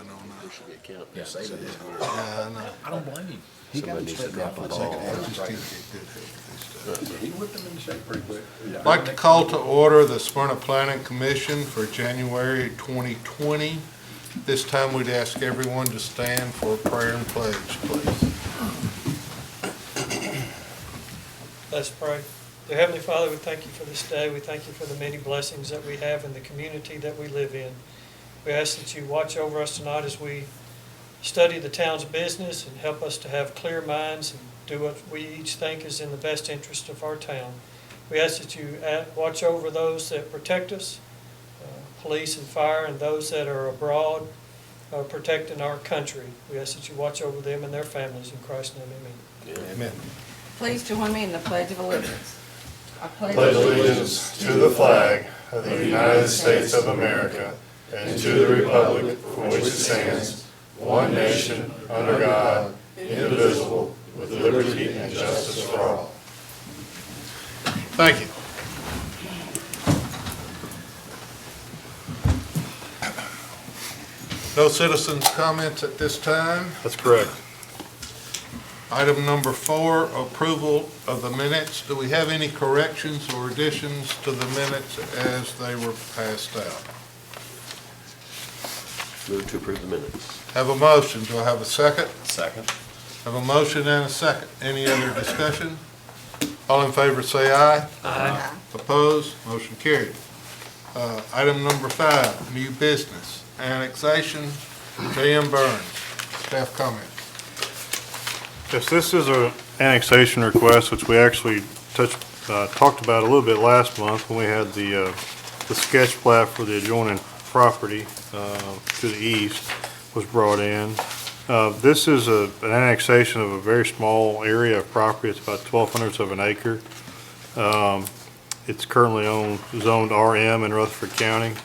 on We should get counting. Yeah, save it. Yeah, I know. I don't blame him. Somebody needs to drop a ball. I just didn't get good help this time. He whipped them into shape pretty quick. I'd like to call to order the Smyrna Planning Commission for January 2020. This time we'd ask everyone to stand for a prayer and pledge, please. Let's pray. Dear Heavenly Father, we thank you for this day. We thank you for the many blessings that we have in the community that we live in. We ask that you watch over us tonight as we study the town's business and help us to have clear minds and do what we each think is in the best interest of our town. We ask that you watch over those that protect us, police and fire, and those that are abroad protecting our country. We ask that you watch over them and their families. In Christ's name, amen. Amen. Please join me in the Pledge of Allegiance. I pledge allegiance to the flag of the United States of America and to the republic for which it stands, one nation, under God, indivisible, with liberty and justice for all. Thank you. No citizens' comments at this time. That's correct. Item number 4, approval of the minutes. Do we have any corrections or additions to the minutes as they were passed out? Move to approve the minutes. Have a motion. Do I have a second? Second. Have a motion and a second. Any other discussion? All in favor say aye. Aye. Opposed? Motion carried. Item number 5, new business. Annexation, J.M. Burns. Staff comment. Yes, this is an annexation request, which we actually talked about a little bit last month when we had the sketch plat for the adjoining property to the east was brought in. This is an annexation of a very small area of property. It's about 1/1200ths of an acre. It's currently zoned RM in Rutherford County.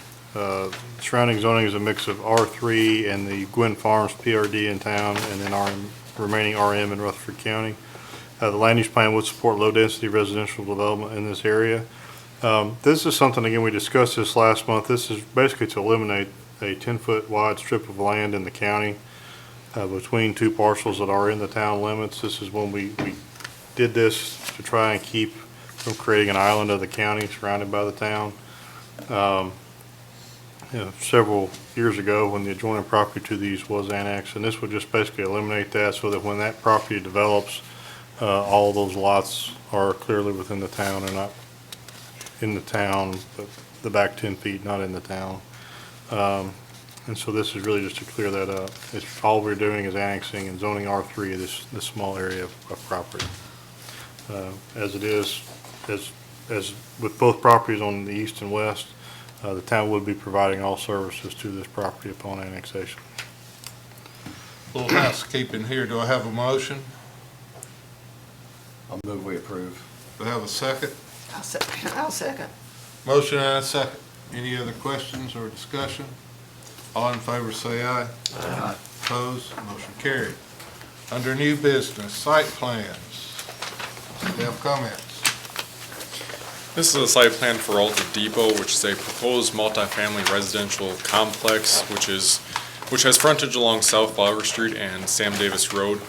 Surrounding zoning is a mix of R3 and the Gwynn Farms PRD in town, and then remaining RM in Rutherford County. The land use plan would support low-density residential development in this area. This is something, again, we discussed this last month. This is basically to eliminate a 10-foot wide strip of land in the county between two parcels that are in the town limits. This is when we did this to try and keep from creating an island of the county surrounded by the town. Several years ago when the adjoining property to these was annexed, and this would just basically eliminate that so that when that property develops, all those lots are clearly within the town and not in the town, but the back 10 feet not in the town. And so this is really just to clear that up. All we're doing is annexing and zoning R3 this small area of property. As it is, as with both properties on the east and west, the town would be providing all services to this property upon annexation. A little housekeeping here. Do I have a motion? I'll move we approve. Do I have a second? I'll second. Motion and a second. Any other questions or discussion? All in favor say aye. Aye. Opposed? Motion carried. Under new business, site plans. Staff comments. This is a site plan for Alta Depot, which is a proposed multifamily residential complex, which has frontage along South Flower Street and Sam Davis Road.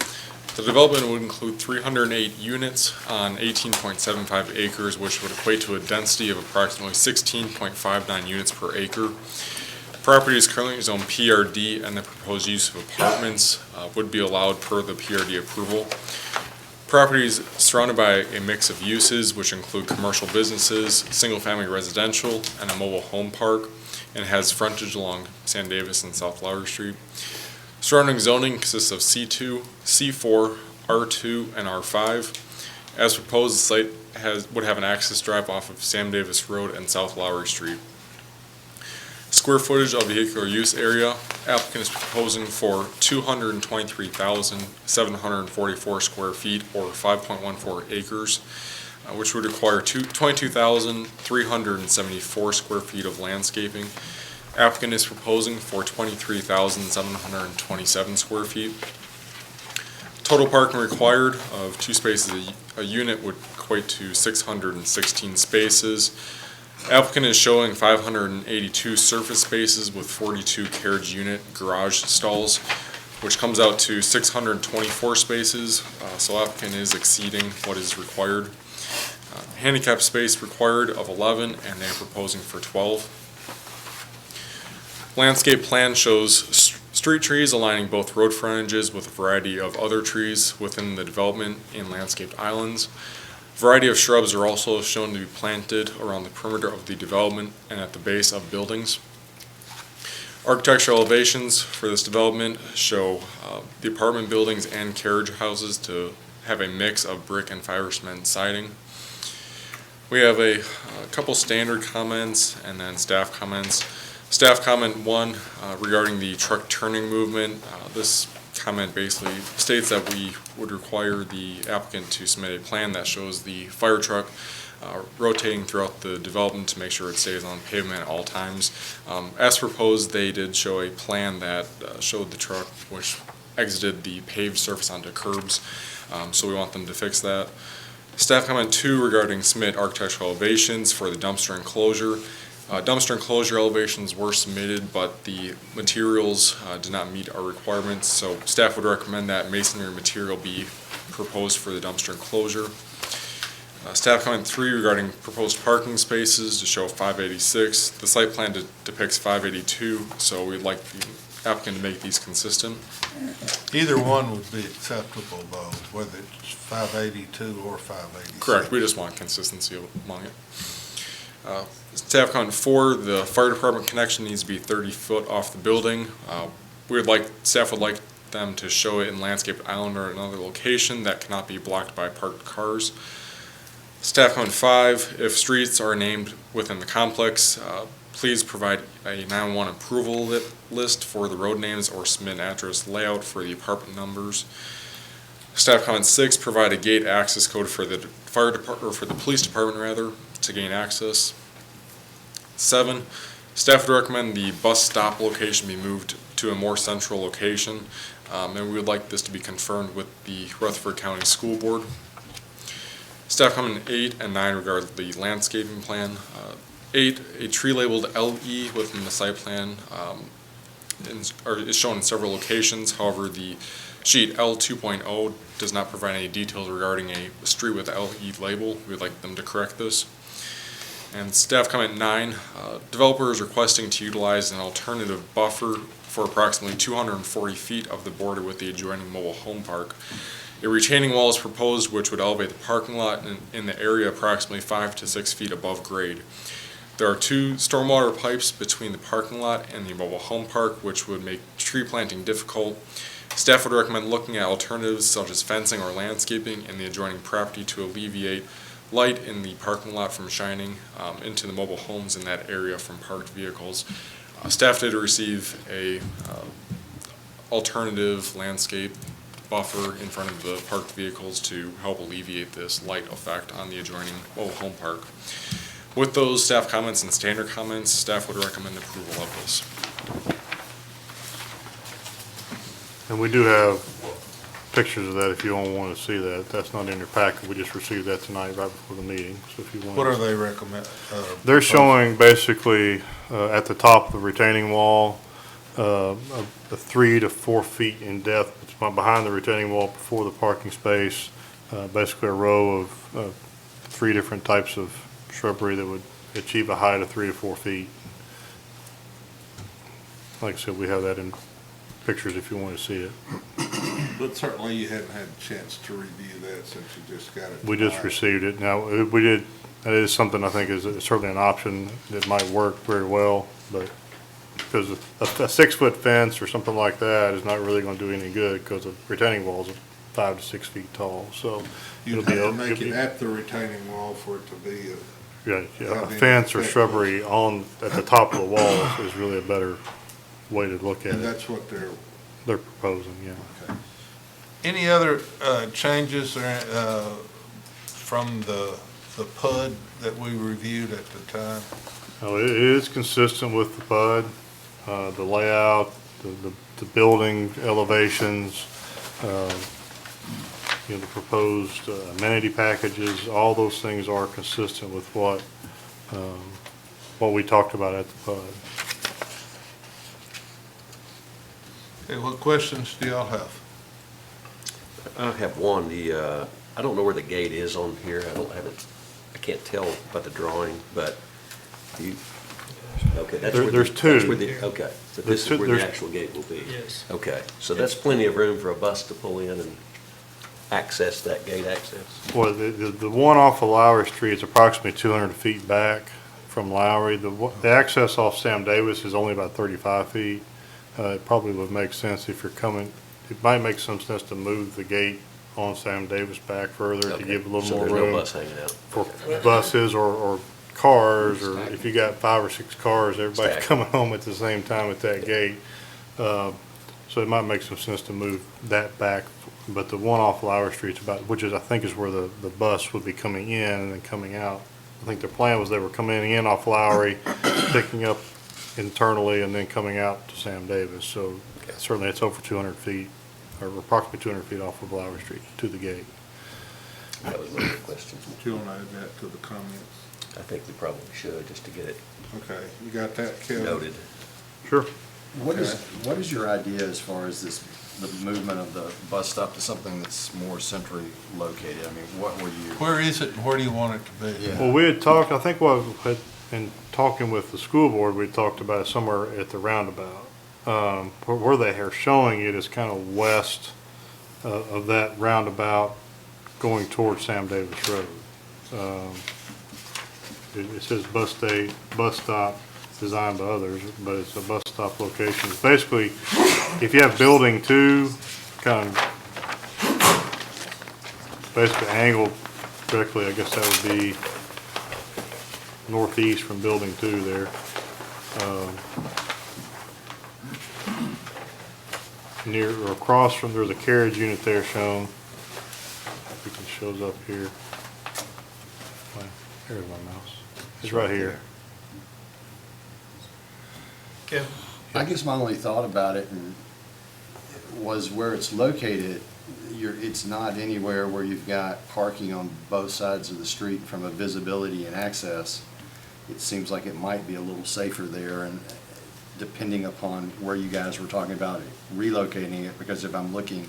The development would include 308 units on 18.75 acres, which would equate to a density of approximately 16.59 units per acre. Property is currently zoned PRD, and the proposed use of apartments would be allowed per the PRD approval. Property is surrounded by a mix of uses, which include commercial businesses, single-family residential, and a mobile home park, and has frontage along Sam Davis and South Flower Street. Surrounding zoning consists of C2, C4, R2, and R5. As proposed, the site would have an access drive off of Sam Davis Road and South Lowry Street. Square footage of vehicular use area, applicant is proposing for 223,744 square feet or 5.14 acres, which would require 22,374 square feet of landscaping. Applicant is proposing for 23,727 square feet. Total parking required of 2 spaces a unit would equate to 616 spaces. Applicant is showing 582 surface spaces with 42 carriage unit garage stalls, which comes out to 624 spaces, so applicant is exceeding what is required. Handicap space required of 11, and they're proposing for 12. Landscape plan shows street trees aligning both road frontages with a variety of other trees within the development in landscaped islands. Variety of shrubs are also shown to be planted around the perimeter of the development and at the base of buildings. Architectural elevations for this development show the apartment buildings and carriage houses to have a mix of brick and fiber cement siding. We have a couple standard comments and then staff comments. Staff comment 1 regarding the truck turning movement. This comment basically states that we would require the applicant to submit a plan that shows the fire truck rotating throughout the development to make sure it stays on pavement at all times. As proposed, they did show a plan that showed the truck which exited the paved surface onto curbs, so we want them to fix that. Staff comment 2 regarding submit architectural elevations for the dumpster enclosure. Dumpster enclosure elevations were submitted, but the materials did not meet our requirements, so staff would recommend that masonry material be proposed for the dumpster enclosure. Staff comment 3 regarding proposed parking spaces to show 586. The site plan depicts 582, so we'd like the applicant to make these consistent. Either one would be acceptable, though, whether it's 582 or 586. Correct, we just want consistency among it. Staff comment 4, the fire department connection needs to be 30 foot off the building. Staff would like them to show it in landscaped island or another location that cannot be blocked by parked cars. Staff comment 5, if streets are named within the complex, please provide a 911 approval list for the road names or submit an address layout for the apartment numbers. Staff comment 6, provide a gate access code for the fire department, or for the police department rather, to gain access. 7, staff would recommend the bus stop location be moved to a more central location, and we would like this to be confirmed with the Rutherford County School Board. Staff comment 8 and 9 regard the landscaping plan. 8, a tree labeled LE within the site plan is shown in several locations. However, the sheet L 2.0 does not provide any details regarding a street with LE label. We'd like them to correct this. And staff comment 9, developer is requesting to utilize an alternative buffer for approximately 240 feet of the border with the adjoining mobile home park. A retaining wall is proposed which would elevate the parking lot in the area approximately 5 to 6 feet above grade. There are 2 stormwater pipes between the parking lot and the mobile home park, which would make tree planting difficult. Staff would recommend looking at alternatives such as fencing or landscaping in the adjoining property to alleviate light in the parking lot from shining into the mobile homes in that area from parked vehicles. Staff did receive a alternative landscape buffer in front of the parked vehicles to help alleviate this light effect on the adjoining mobile home park. With those staff comments and standard comments, staff would recommend approval of this. And we do have pictures of that if you don't want to see that. That's not in your packet. We just received that tonight right before the meeting. So if you want. What are they recommend? They're showing basically at the top of the retaining wall, a 3 to 4 feet in depth behind the retaining wall before the parking space, basically a row of 3 different types of shrubbery that would achieve a height of 3 to 4 feet. Like I said, we have that in pictures if you want to see it. But certainly you hadn't had a chance to review that since you just got it. We just tonight. received it. Now, that is something I think is certainly an option that might work very well, but because a 6-foot fence or something like that is not really going to do any good because the retaining walls are 5 to 6 feet tall, so. You'd it'll be have to a- make it'll it be- at the retaining wall for it to be Yeah, a have any fence or effect. shrubbery at the top of the wall is really a better way to look at and it. that's what They're proposing, yeah. Any other changes from the PUD that we reviewed at the time? Oh, it is consistent with the PUD, the layout, the building elevations, the proposed amenity packages, all those things are consistent with what what we talked about at the PUD. Okay, what questions do y'all have? I have one, I don't know where the gate is on here, I can't tell by the drawing, but okay, that's where There's two. Okay, so There's this two- is where the there's- actual gate will be? Yes. Okay, so that's plenty of room for a bus to pull in and access that gate access? Well, the one off of Lowry Street is approximately 200 feet back from Lowry. The access off Sam Davis is only about 35 feet. It probably would make sense if you're coming, it might make some sense to move the gate on Sam Davis back further to Okay, give a little so more there's no room bus hanging out? for buses or cars, or if you got 5 or 6 cars, everybody's Stack. coming home at the same time at that gate. So it might make some sense to move that back, but the one off Lowry Street's about, which is, I think is where the bus would be coming in and then coming out. I think their plan was they were coming in off Lowry, picking up internally and then coming out to Sam Davis. So certainly it's over 200 feet, or approximately 200 feet off of Lowry Street to the gate. That was one of the questions. Do you want to add that to the comments? I think we probably should, just to get it Okay, you got that, Kevin? noted. Sure. What is your idea as far as the movement of the bus stop to something that's more centrally located? I mean, what were you? Where is it and where do you want it to be? Yeah. Well, we had talked, I think what had, in talking with the school board, we talked about it somewhere at the roundabout. Where they are showing it is kind of west of that roundabout going towards Sam Davis Road. It says bus stop designed by others, but it's a bus stop location. It's basically, if you have building 2, kind of basically angled directly, I guess that would be northeast from building 2 there. Near or across from, there's a carriage unit there shown. If it shows up here. There's my mouse. It's right here. Kevin? I guess my only thought about it was where it's located, it's not anywhere where you've got parking on both sides of the street from a visibility and access. It seems like it might be a little safer there, and depending upon where you guys were talking about relocating it, because if I'm looking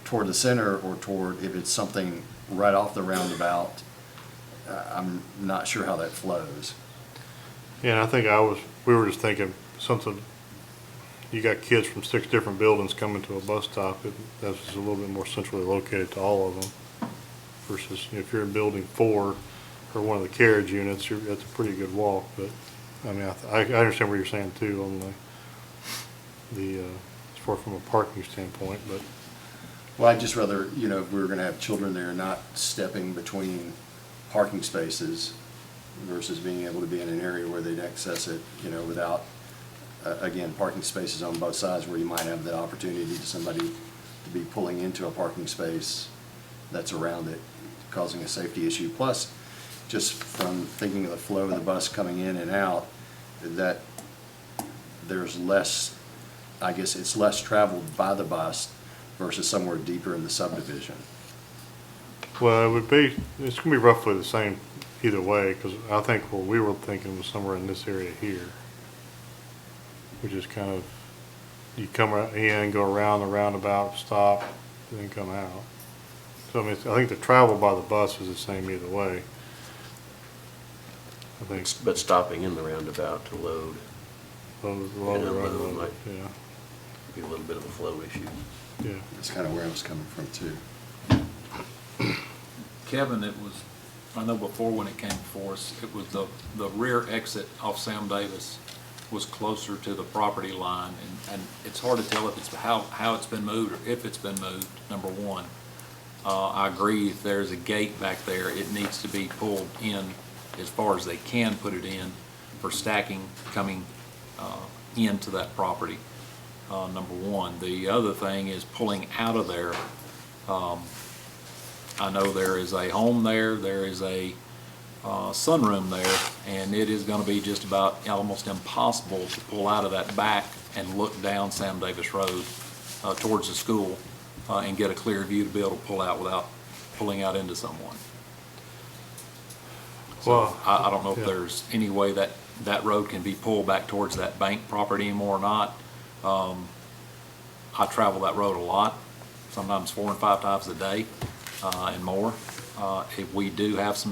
toward the center or toward, if it's something right off the roundabout, I'm not sure how that flows. Yeah, and I think we were just thinking something, you got kids from 6 different buildings coming to a bus stop, that's just a little bit more centrally located to all of them. Versus if you're in building 4 or one of the carriage units, that's a pretty good walk, but, I mean, I understand what you're saying too on as far from a parking standpoint, but. Well, I'd just rather, if we were gonna have children there, not stepping between parking spaces versus being able to be in an area where they'd access it, without, again, parking spaces on both sides where you might have the opportunity to somebody to be pulling into a parking space that's around it, causing a safety issue. Plus, just from thinking of the flow of the bus coming in and out, that there's less, I guess it's less traveled by the bus versus somewhere deeper in the subdivision. Well, it's gonna be roughly the same either way, because I think what we were thinking was somewhere in this area here. Which is kind of, you come in, go around the roundabout, stop, then come out. So I mean, I think the travel by the bus is the same either way. I think. But stopping in the roundabout to load Those and unload might Yeah, be a little bit of a flow issue. yeah. That's kind of where I was coming from too. Kevin, I know before when it came before us, it was the rear exit off Sam Davis was closer to the property line, and it's hard to tell if it's how it's been moved or if it's been moved, number one. I agree, if there's a gate back there, it needs to be pulled in as far as they can put it in for stacking coming into that property, number one. The other thing is pulling out of there. I know there is a home there, there is a sunroom there, and it is gonna be just about almost impossible to pull out of that back and look down Sam Davis Road towards the school and get a clear view to be able to pull out without pulling out into someone. So Well, I don't know if yeah. there's any way that that road can be pulled back towards that bank property anymore or not. I travel that road a lot, sometimes 4 and 5 times a day, and more. If we do have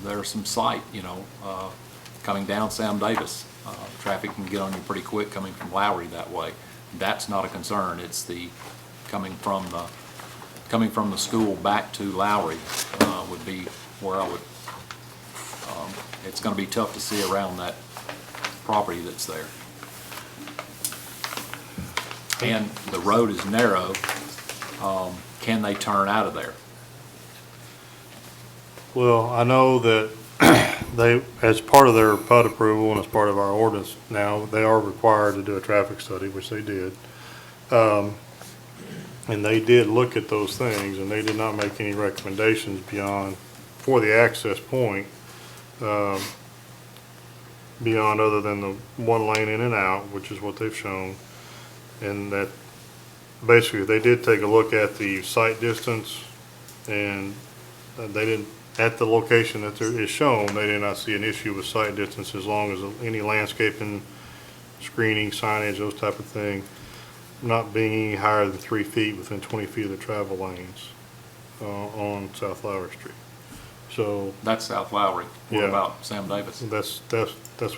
there's some sight, coming down Sam Davis. Traffic can get on you pretty quick coming from Lowry that way. That's not a concern. It's the coming from the school back to Lowry would be where I would, it's gonna be tough to see around that property that's there. And the road is narrow. Can they turn out of there? Well, I know that they, as part of their PUD approval and as part of our ordinance now, they are required to do a traffic study, which they did. And they did look at those things, and they did not make any recommendations beyond, for the access point, beyond other than the one lane in and out, which is what they've shown. And that, basically, they did take a look at the site distance, and they didn't, at the location that there is shown, they did not see an issue with site distance as long as any landscaping, screening, signage, those type of thing, not being any higher than 3 feet within 20 feet of the travel lanes on South Lowry Street. So That's South Lowry. What Yeah. about Sam Davis? that's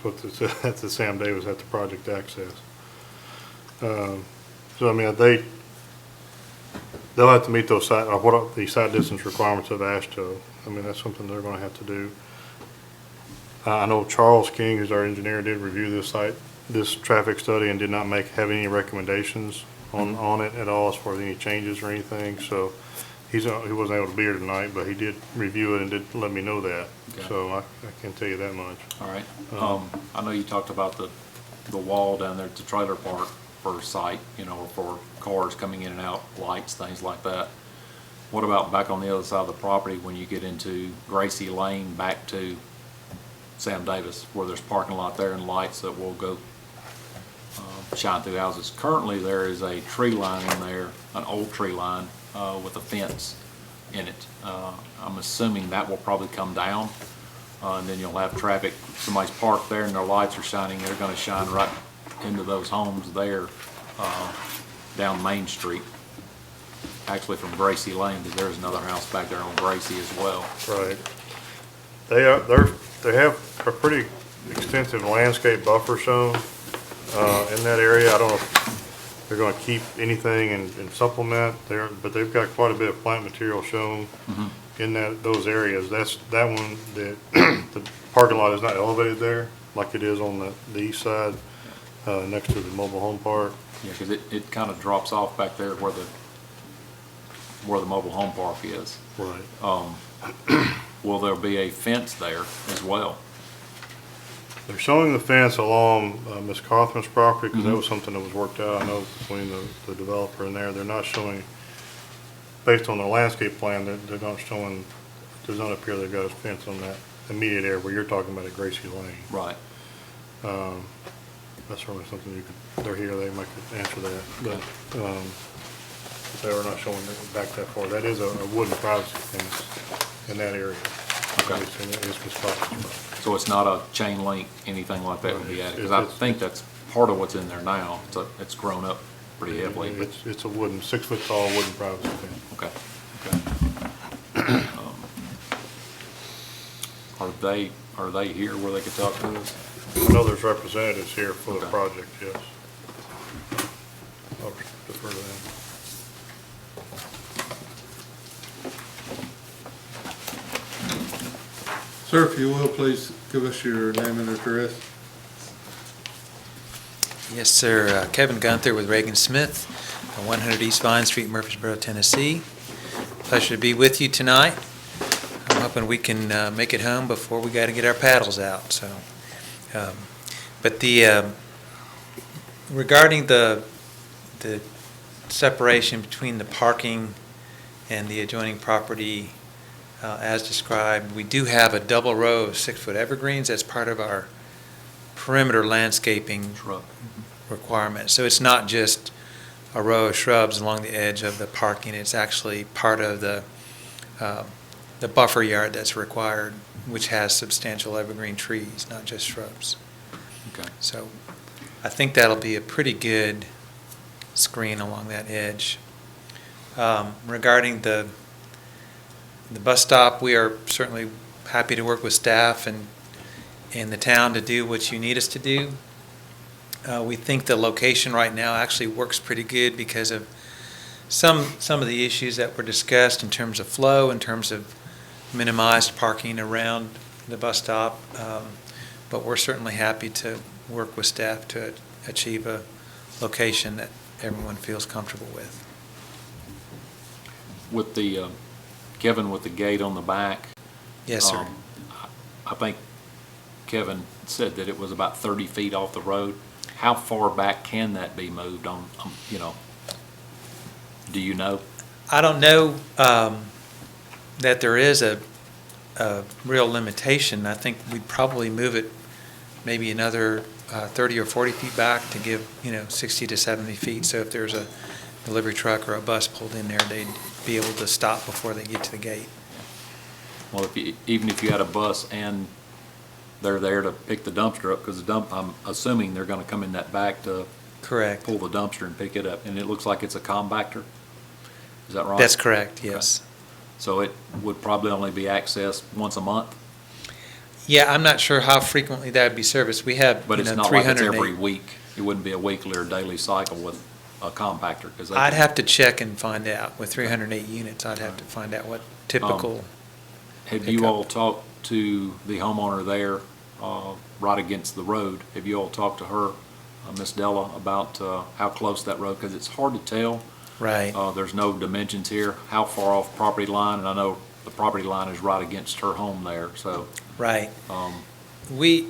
what that's the Sam Davis at the project access. So I mean, they'll have to meet those the site distance requirements of AASHTO. I mean, that's something they're gonna have to do. I know Charles King, who's our engineer, did review this traffic study and did not have any recommendations on it at all as far as any changes or anything. So he wasn't able to be here tonight, but he did review it and did let me know that. Okay. So I can tell you that much. All right. I know you talked about the wall down there at the trailer park for sight, for cars coming in and out, lights, things like that. What about back on the other side of the property when you get into Gracie Lane back to Sam Davis, where there's parking lot there and lights that will go shine through houses? Currently, there is a tree line in there, an old tree line with a fence in it. I'm assuming that will probably come down, and then you'll have traffic. Somebody's parked there and their lights are shining. They're going to shine right into those homes there down Main Street. Actually, from Gracie Lane, because there's another house back there on Gracie as well. Right. They have a pretty extensive landscape buffer shown in that area. I don't know if they're gonna keep anything and supplement there, but they've got quite a bit of plant material shown in those areas. That one, the parking lot is not elevated there like it is on the east side, next to the mobile home park. Yeah, because it kind of drops off back there where the mobile home park is. Right. Will there be a fence there as well? They're showing the fence along Ms. Cawthorn's property, because that was something that was worked out, I know, between the developer and there. They're not showing, based on the landscape plan, they're not showing, it does not appear they've got a fence on that immediate area where you're talking about at Gracie Lane. Right. That's certainly something they're here, they might could answer that, but they are not showing it back that far. That is a wooden privacy fence in that area. Okay. It's Ms. Cawthorn's property. So it's not a chain link, anything like that would be added? Because I think that's part of what's in there now. It's grown up pretty heavily. But It's a wooden, 6-foot-tall wooden privacy fence. okay. Are they here where they could talk to us? I know there's representatives here for the Okay. project, yes. I'll defer to them. Sir, if you will, please give us your name and address. Yes, sir. Kevin Gunther with Reagan Smith, 100 East Vine Street, Murfreesboro, Tennessee. Pleasure to be with you tonight. I'm hoping we can make it home before we got to get our paddles out. So, but regarding the separation between the parking and the adjoining property, as described, we do have a double row of 6-foot evergreens. That's part of our perimeter landscaping Shrub. requirement. So it's not just a row of shrubs along the edge of the parking. It's actually part of the buffer yard that's required which has substantial evergreen trees, not just shrubs. Okay. So I think that'll be a pretty good screen along that edge. Regarding the bus stop, we are certainly happy to work with staff and the town to do what you need us to do. We think the location right now actually works pretty good because of some of the issues that were discussed in terms of flow, in terms of minimized parking around the bus stop. But we're certainly happy to work with staff to achieve a location that everyone feels comfortable with. With the, Kevin, with the gate on the back. Yes, sir. I think Kevin said that it was about 30 feet off the road. How far back can that be moved on, you know? Do you know? I don't know that there is a real limitation. I think we'd probably move it maybe another 30 or 40 feet back to give, 60 to 70 feet. So if there's a delivery truck or a bus pulled in there, they'd be able to stop before they get to the gate. Well, even if you had a bus and they're there to pick the dumpster up, because I'm assuming they're gonna come in that back to Correct. pull the dumpster and pick it up, and it looks like it's a compactor? Is that right? That's correct, yes. So it would probably only be accessed once a month, Yeah, I'm not sure how frequently that would be serviced. We have, but it's not like it's 308 every week. It wouldn't be a weekly or daily cycle with a compactor, because I'd have to check and find out. With 308 units, I'd have to find out what typical. Have you pickup. all talked to the homeowner there, right against the road? Have you all talked to her, Miss Della, about how close that road? Because it's hard to tell. Right. There's no dimensions here. How far off property line? And I know the property line is right against her home there, so. Right. We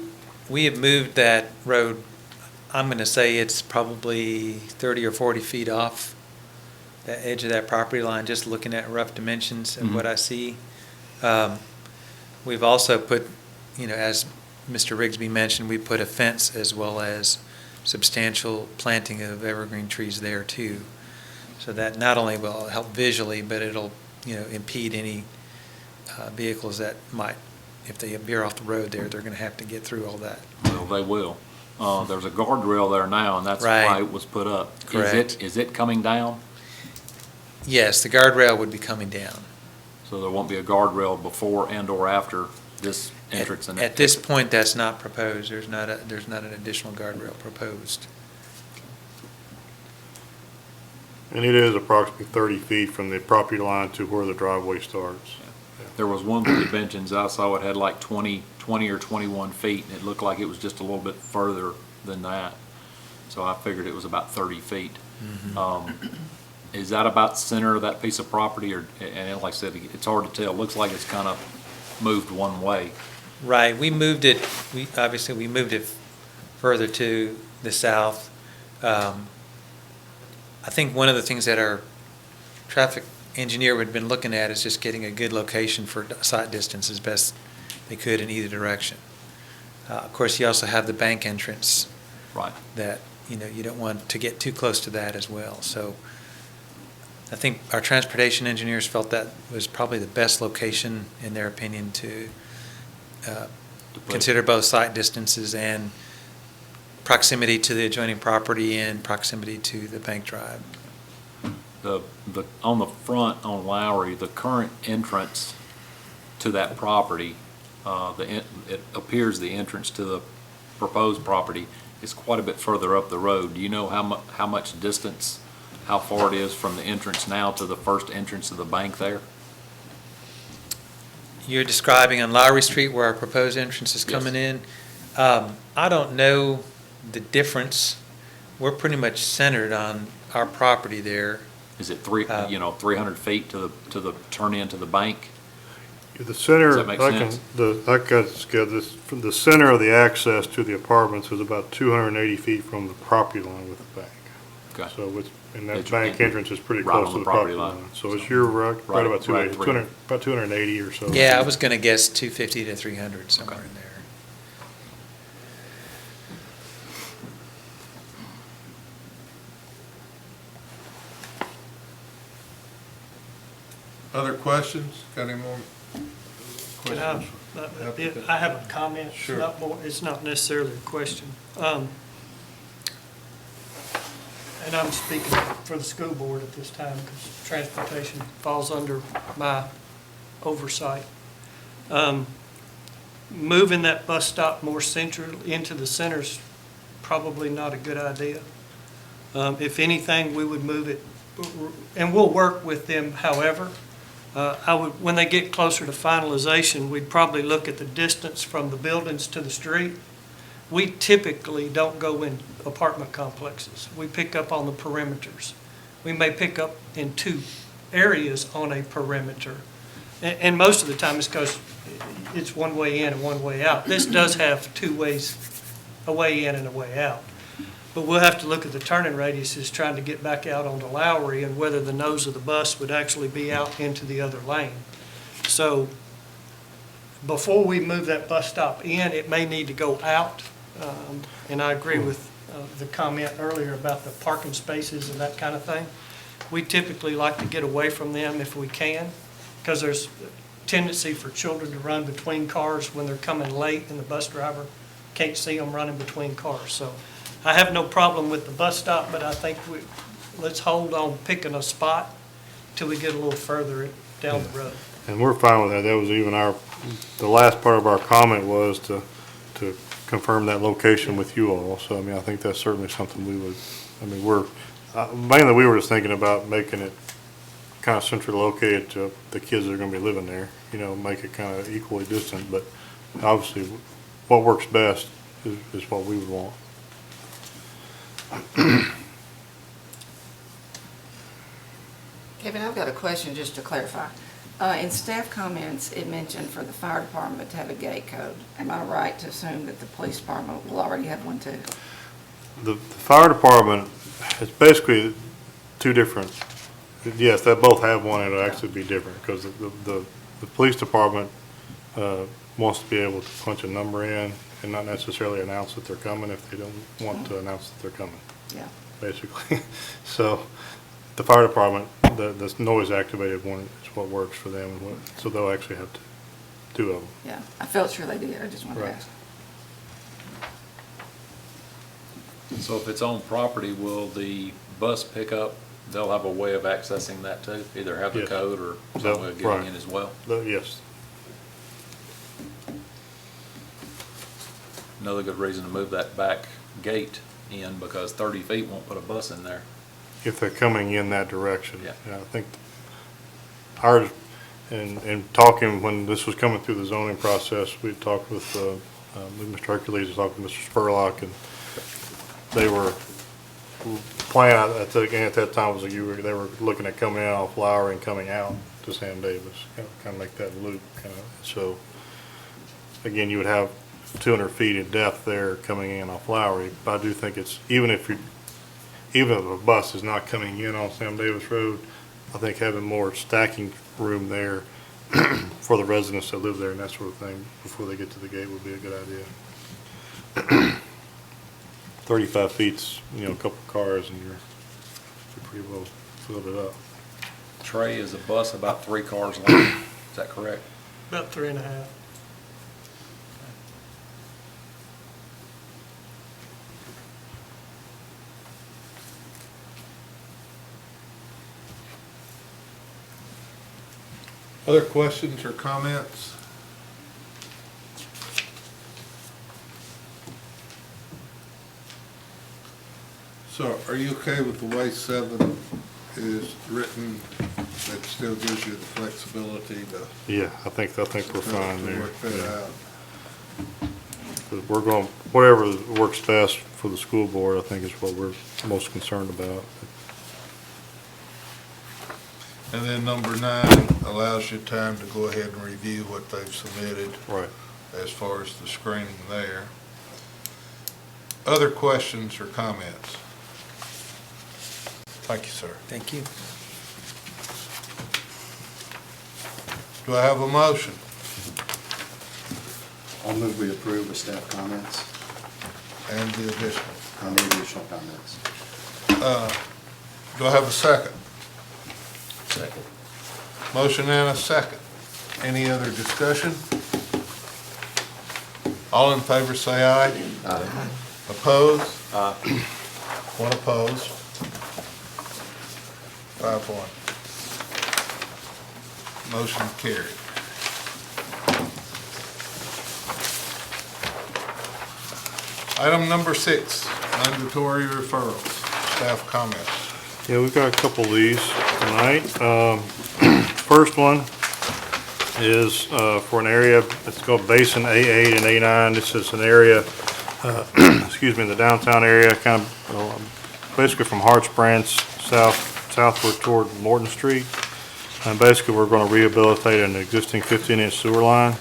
have moved that road, I'm going to say it's probably 30 or 40 feet off the edge of that property line, just looking at rough dimensions of what I see. We've also put, as Mr. Rigsby mentioned, we put a fence as well as substantial planting of evergreen trees there too. So that not only will help visually, but it'll, impede any vehicles that might, if they veer off the road there, they're going to have to get through all that. Well, they will. There's a guardrail there now, and that's Right. why it was put up. Correct. Is it coming down? Yes, the guardrail would be coming down. So there won't be a guardrail before and/or after this entrance and At this point, that's not proposed. There's not an additional guardrail proposed. And it is approximately 30 feet from the property line to where the driveway starts. There was one of the dimensions I saw, it had like 20 or 21 feet, and it looked like it was just a little bit further than that. So I figured it was about 30 feet. Is that about center of that piece of property, or, and like I said, it's hard to tell. It looks like it's kind of moved one way. Right, we moved it further to the south. I think one of the things that our traffic engineer would have been looking at is just getting a good location for sight distance as best they could in either direction. Of course, you also have the bank entrance Right. that, you don't want to get too close to that as well. So I think our transportation engineers felt that was probably the best location, in their opinion, to consider both sight distances and proximity to the adjoining property and proximity to the bank drive. On the front on Lowry, the current entrance to that property, it appears the entrance to the proposed property is quite a bit further up the road. Do you know how much distance, how far it is from the entrance now to the first entrance of the bank there? You're describing on Lowry Street where our proposed entrance is coming in. I don't know the difference. We're pretty much centered on our property there. Is it 300 feet to the turn into the bank? The center, Does that make sense? from the center of the access to the apartments is about 280 feet from the property line with the bank. Okay. So and that It's bank entrance is pretty right close on to the the property property line. line. So it's right about 280, 300. about 280 or so. Yeah, I was going to guess 250 to 300, somewhere in there. Other questions? Got any more Can I questions? I have a comment. It's Sure. not more, it's not necessarily a question. And I'm speaking for the school board at this time because transportation falls under my oversight. Moving that bus stop more central into the center's probably not a good idea. If anything, we would move it, and we'll work with them however. When they get closer to finalization, we'd probably look at the distance from the buildings to the street. We typically don't go in apartment complexes. We pick up on the perimeters. We may pick up in two areas on a perimeter. And most of the time it's because it's one way in and one way out. This does have two ways, a way in and a way out. But we'll have to look at the turning radiuses trying to get back out onto Lowry and whether the nose of the bus would actually be out into the other lane. So before we move that bus stop in, it may need to go out. And I agree with the comment earlier about the parking spaces and that kind of thing. We typically like to get away from them if we can, because there's a tendency for children to run between cars when they're coming late and the bus driver can't see them running between cars. So I have no problem with the bus stop, but I think let's hold on picking a spot till we get a little further down the road. And we're fine with that. That was even the last part of our comment was to confirm that location with you all. So, I mean, I think that's certainly something mainly we were just thinking about making it kind of centrally located to the kids that are going to be living there, make it kind of equally distant. But obviously, what works best is what we would want. Kevin, I've got a question just to clarify. In staff comments, it mentioned for the fire department to have a gate code. Am I right to assume that the police department will already have one too? The fire department, it's basically two different, yes, they both have one, and it'll actually be different, because the police department wants to be able to punch a number in and not necessarily announce that they're coming if they don't want to announce that they're coming, Yeah. basically. So the fire department, the noise activated one is what works for them, so they'll actually have two of them. Yeah, I felt sure they did. I just wanted to Right. ask. So if it's on property, will the bus pickup, they'll have a way of accessing that too? Either have the Yes. code or some They'll- way of right. getting in as well? Yes, Another good reason to move that back gate in, because 30 feet won't put a bus in there. if they're coming in that direction. Yeah. And I think ours, and talking, when this was coming through the zoning process, we talked with Mr. Hercules, talked with Mr. Spurlock, and they were planning, I think at that time was they were looking at coming in off Lowry and coming out to Sam Davis, kind of make that loop, so again, you would have 200 feet in depth there coming in off Lowry, but I do think it's, even if a bus is not coming in on Sam Davis Road, I think having more stacking room there for the residents that live there and that sort of thing before they get to the gate would be a good idea. 35 feet's, a couple of cars and you're pretty well filled it up. Trey, is a bus about 3 cars long? Is that correct? About 3.5. Other questions or comments? So are you okay with the way 7 is written? That still gives you the flexibility to Yeah, I think we're fine there. work that Yeah. out? 'Cause we're going, whatever works best for the school board, I think is what we're most concerned about. And then number 9 allows you time to go ahead and review what they've submitted Right. as far as the screening there. Other questions or comments? Thank you, sir. Thank you. Do I have a motion? I'll move we approve with staff comments And the additional. and the additional comments. Do I have a second? Second. Motion and a second. Any other discussion? All in favor, say aye. Opposed? One opposed. 5-1. Motion carried. Item number 6, mandatory referrals. Staff comments. Yeah, we've got a couple of these tonight. First one is for an area, it's called Basin A8 and A9. This is an area, excuse me, in the downtown area, kind of basically from Harts Branch southward toward Morton Street. And basically, we're going to rehabilitate an existing 15-inch sewer line.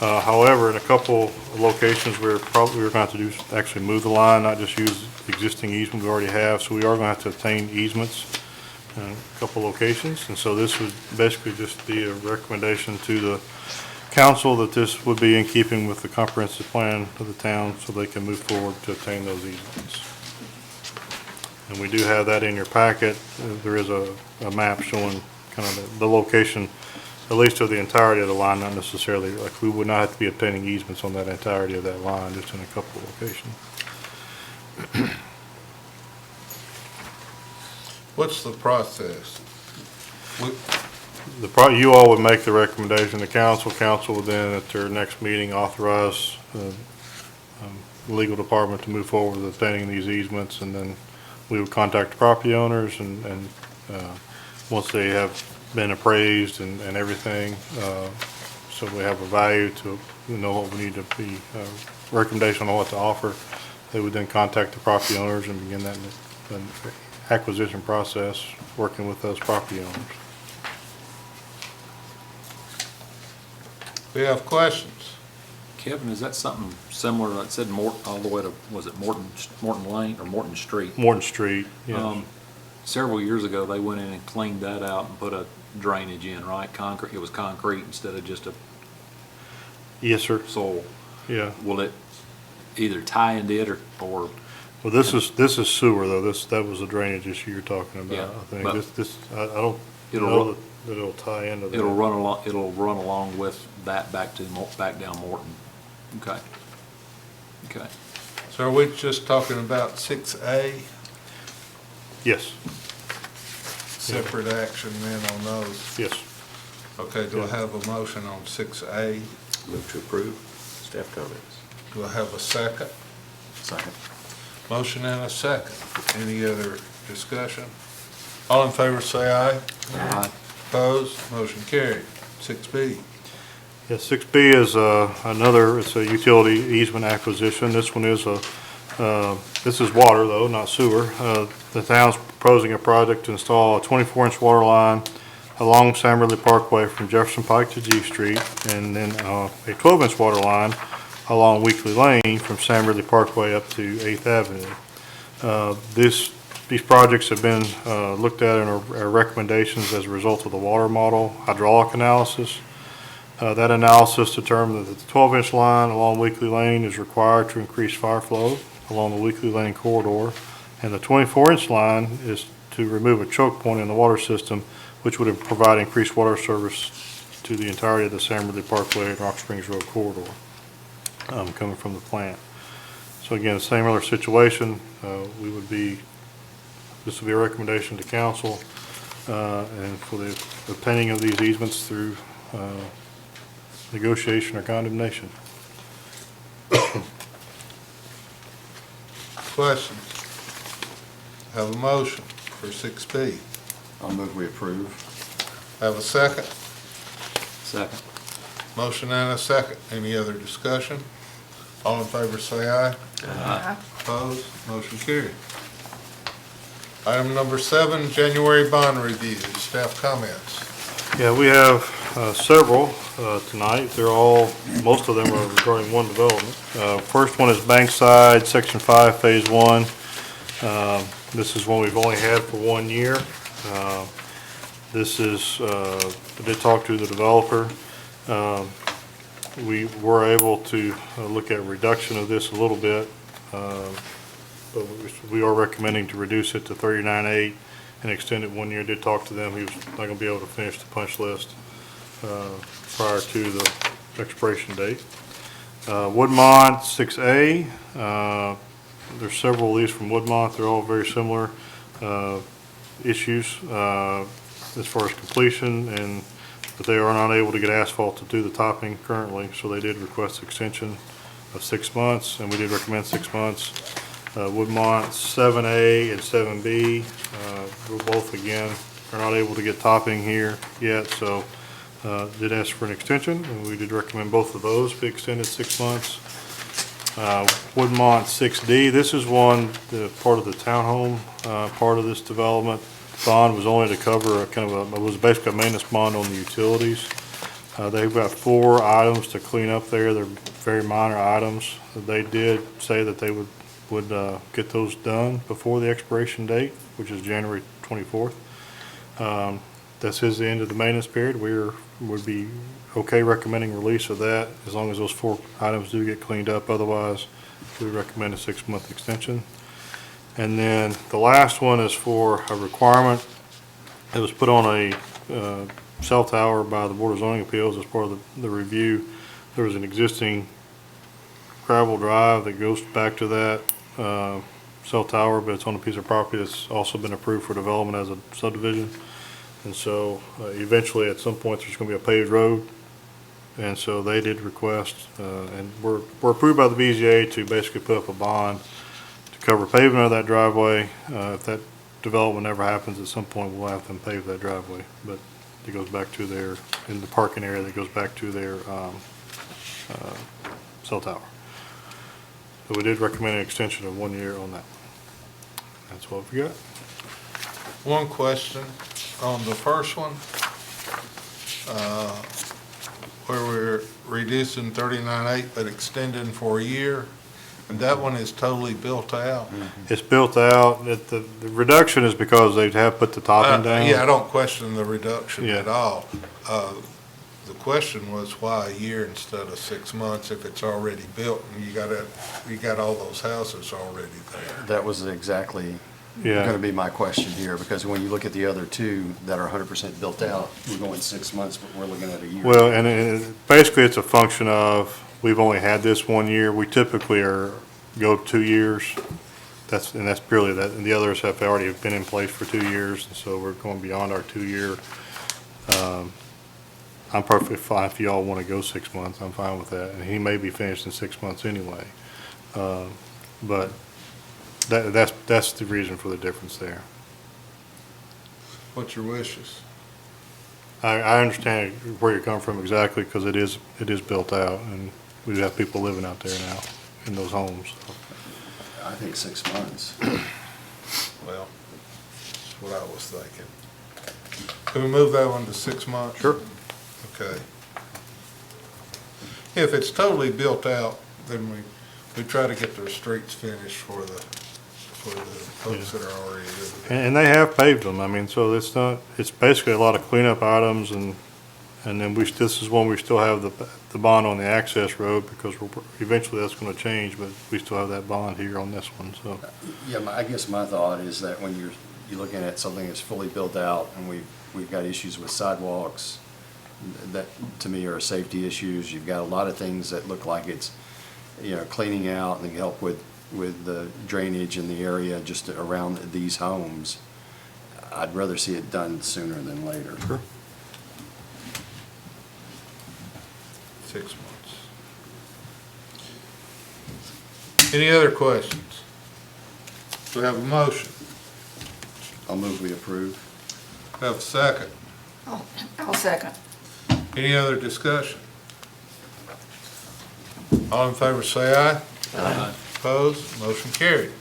However, in a couple of locations, we're going to have to actually move the line, not just use the existing easement we already have. So we are going to have to obtain easements in a couple locations. And so this would basically just be a recommendation to the council that this would be in keeping with the comprehensive plan of the town so they can move forward to obtain those easements. And we do have that in your packet. There is a map showing kind of the location, at least of the entirety of the line, not necessarily, like we would not have to be obtaining easements on that entirety of that line, just in a couple of locations. What's the process? You all would make the recommendation to council would then at their next meeting authorize the legal department to move forward with obtaining these easements, and then we would contact the property owners and once they have been appraised and everything, so we have a value to know what we need to be, recommendation on what to offer. They would then contact the property owners and begin that acquisition process, working with those property owners. We have questions. Kevin, is that something similar, like it said Morton, all the way to, was it Morton Lane or Morton Street? Morton Street, yeah. Several years ago, they went in and cleaned that out and put a drainage in, right? Concrete, it was concrete instead of just a Yes, sir. soil. Yeah. Will it either tie into it or Well, this is sewer though. That was the drainage issue you're talking about. Yeah, I think but I don't it'll know run- that it'll tie into that. it'll run along with that back down Morton? Okay. Okay. So are we just talking about 6A? Yes, Separate action then on those? yes. Okay, do I have a motion on 6A? Move to approve. Staff comments. Do I have a second? Second. Motion and a second. Any other discussion? All in favor say aye. Aye. Opposed? Motion carried. 6B. Yeah, 6B is it's a utility easement acquisition. This one is this is water though, not sewer. The town's proposing a project to install a 24-inch water line along Sam Ridley Parkway from Jefferson Pike to G Street, and then a 12-inch water line along Weekly Lane from Sam Ridley Parkway up to 8th Avenue. These projects have been looked at in our recommendations as a result of the water model hydraulic analysis. That analysis determined that the 12-inch line along Weekly Lane is required to increase fire flow along the Weekly Lane corridor, and the 24-inch line is to remove a choke point in the water system, which would provide increased water service to the entirety of the Sam Ridley Parkway and Rock Springs Road corridor coming from the plant. So again, similar situation, this would be a recommendation to council and for the obtaining of these easements through negotiation or condemnation. Questions? Have a motion for 6B. I'll move we approve. Have a second? Second. Motion and a second. Any other discussion? All in favor say aye. Aye. Opposed? Motion carried. Item number 7, January bond review. Staff comments. Yeah, we have several tonight. Most of them are regarding one development. First one is Bankside, Section 5, Phase 1. This is one we've only had for 1 year. This is, I did talk to the developer. We were able to look at reduction of this a little bit, but we are recommending to reduce it to 39.8 and extend it 1 year. Did talk to them. He was not going to be able to finish the punch list prior to the expiration date. Woodmont 6A, there's several of these from Woodmont. They're all very similar issues as far as completion, but they are not able to get asphalt to do the topping currently, so they did request extension of 6 months, and we did recommend 6 months. Woodmont 7A and 7B, we're both, again, are not able to get topping here yet, so did ask for an extension, and we did recommend both of those be extended 6 months. Woodmont 6D, this is one, part of the townhome, part of this development. Bond was only to cover it was basically a maintenance bond on the utilities. They've got 4 items to clean up there. They're very minor items. They did say that they would get those done before the expiration date, which is January 24th. This is the end of the maintenance period. Would be okay recommending release of that as long as those 4 items do get cleaned up. Otherwise, we recommend a 6-month extension. And then the last one is for a requirement. It was put on a cell tower by the Board of Zoning Appeals as part of the review. There was an existing gravel drive that goes back to that cell tower, but it's on a piece of property that's also been approved for development as a subdivision. And so eventually at some point there's going to be a paved road. And so they did request, and we're approved by the BZA to basically put up a bond to cover pavement of that driveway. If that development ever happens, at some point we'll have them pave that driveway. But it goes back to their, in the parking area, that goes back to their cell tower. So we did recommend an extension of 1 year on that. That's what we got. One question on the first one, where we're reducing 39.8 but extending for a year, and that one is totally built out. It's built out. The reduction is because they have put the topping down. Yeah, I don't question the reduction Yeah. at all. The question was why a year instead of 6 months if it's already built and you got all those houses already there? That was exactly Yeah. going to be my question here, because when you look at the other 2 that are 100% built out, we're going 6 months, but we're looking at a year. Well, and basically it's a function of, we've only had this 1 year. We typically go 2 years. That's purely that, and the others have already been in place for 2 years, and so we're going beyond our 2 year. I'm perfectly fine if y'all want to go 6 months, I'm fine with that, and he may be finished in 6 months anyway. But that's the reason for the difference there. What's your wishes? I understand where you're coming from exactly, because it is built out, and we have people living out there now in those homes. I think 6 months. Well, that's what I was thinking. Can we move that one to 6 months? Sure. Okay. If it's totally built out, then we try to get the streets finished for the folks that are already living there. And they have paved them. I mean, so it's basically a lot of cleanup items, and then this is when we still have the bond on the access road, because eventually that's going to change, but we still have that bond here on this one, so. Yeah, I guess my thought is that when you're looking at something that's fully built out, and we've got issues with sidewalks, that to me are safety issues. You've got a lot of things that look like it's, cleaning out and help with the drainage in the area just around these homes. I'd rather see it done sooner than later. Sure. 6 months. Any other questions? Do we have a motion? I'll move we approve. Have a second? I'll second. Any other discussion? All in favor say aye. Aye. Opposed? Motion carried.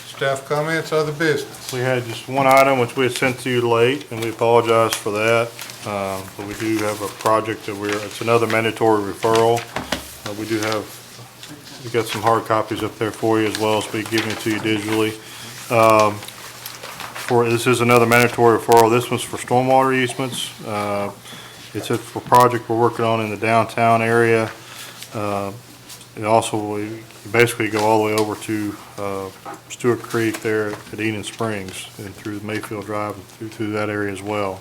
Staff comments, other business? We had just one item which we had sent to you late, and we apologize for that. But we do have a project that it's another mandatory referral. We got some hard copies up there for you, as well as we giving it to you digitally. This is another mandatory referral. This one's for stormwater easements. It's a project we're working on in the downtown area. And also, we basically go all the way over to Stewart Creek there at Eden Springs and through Mayfield Drive and through that area as well.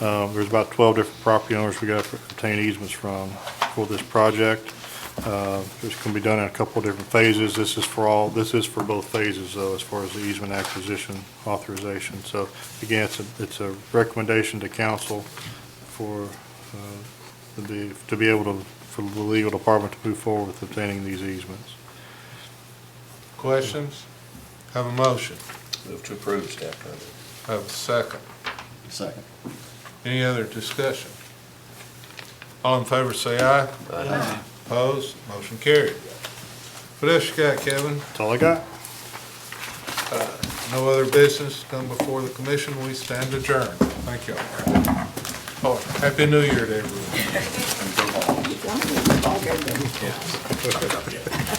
There's about 12 different property owners we got to obtain easements from for this project. It's going to be done in a couple of different phases. This is for both phases, though, as far as the easement acquisition authorization. So again, it's a recommendation to council for, to be able to, for the legal department to move forward with obtaining these easements. Questions? Have a motion. Move to approve staff comment. Have a second. Second. Any other discussion? All in favor say aye. Aye. Opposed? Motion carried. What else you got, Kevin? That's all I got. No other business come before the commission. We stand adjourned. Thank you. Oh, Happy New Year to everyone. All good, then.